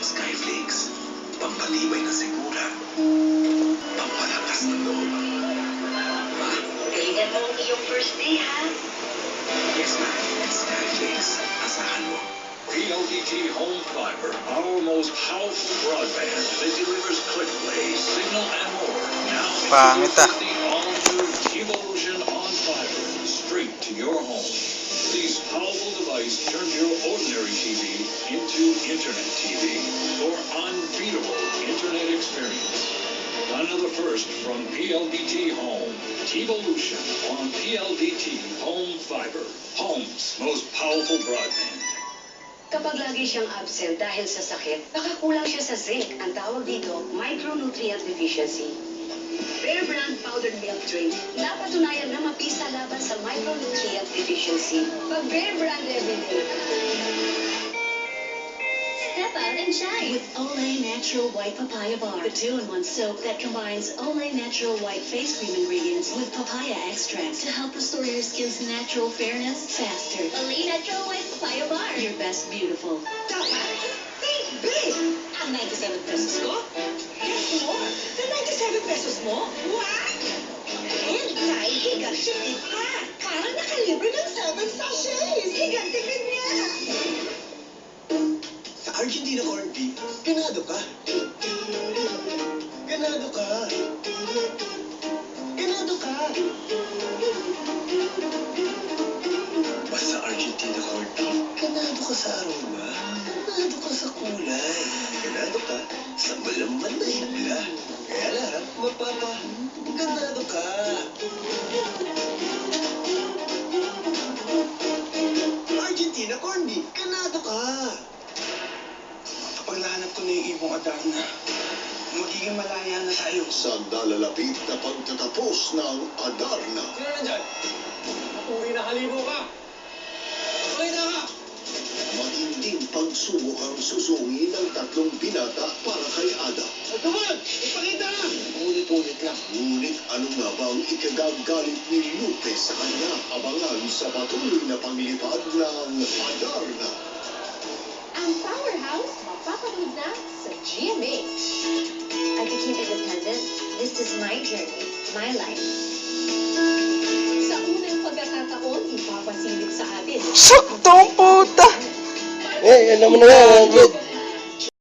Skyflakes, pampatibay na sigura, pampalakas ng loob. Ma, Galingan mo ang iyong first day, ha? yes ma, Skyflakes, asahan mo. PLDT Home Fiber, our most powerful broadband that delivers click play, signal, and more. Now Pangit ah. introducing the all-new TVolution on Fiber, straight to your home. This powerful device turns your ordinary TV into Internet TV for unbeatable Internet experience. Another first from PLDT Home. TVolution on PLDT Home Fiber, home's most powerful broadband. Kapag lagi siyang absent dahil sa sakit, baka kulang siya sa zinc. Ang tawag dito, micronutrient deficiency. Bear Brand Powdered Milk Drink. Napatunayan na mapisa laban sa micronutrient deficiency. Pag Bear Brand everyday. Step out and shine with Olay Natural White Papaya Bar, the 2-in-1 soap that combines Olay Natural White face cream ingredients with papaya extract to help restore your skin's natural fairness faster. Olay Natural White Papaya Bar, your best beautiful. Dapat, think big! Ang 97 pesos ko? Yes, more! The 97 pesos mo? What? And dahil higang tipid ka, para nakalibre ng 7 sachets! Higang tipid niya! Sa Argentina corned beef, ganado ka. Ganado ka. Ganado ka. Basta Argentina corned beef, ganado ka sa aroma. Ganado ka sa kulay. Ganado ka sa malaman na hibla. Kaya lahat ganado ka. Argentina corned beef, ganado ka. Kapag nahanap ko na yung ibong Adarna, magiging malaya na tayo. Sa nalalapit na pagtatapos ng Adarna. Sino nandyan? Uri na halibo ka! Tuloy na ka! Matinding pagsubok ang susungin ng tatlong binata para kay Ada. Tumal! Ipakita na! Ulit-ulit lang. Ngunit ano nga ba ang ikagagalit ni Lupe sa kanya? Abangan sa patuloy na paglilipad ng Adarna. Ang powerhouse mapapanood na sa GMH. I became independent. This is my journey, my life. Sa unang pagkakataon, ipapasilip sa atin. Saktong puta! Eh, alam mo na yan, Jed.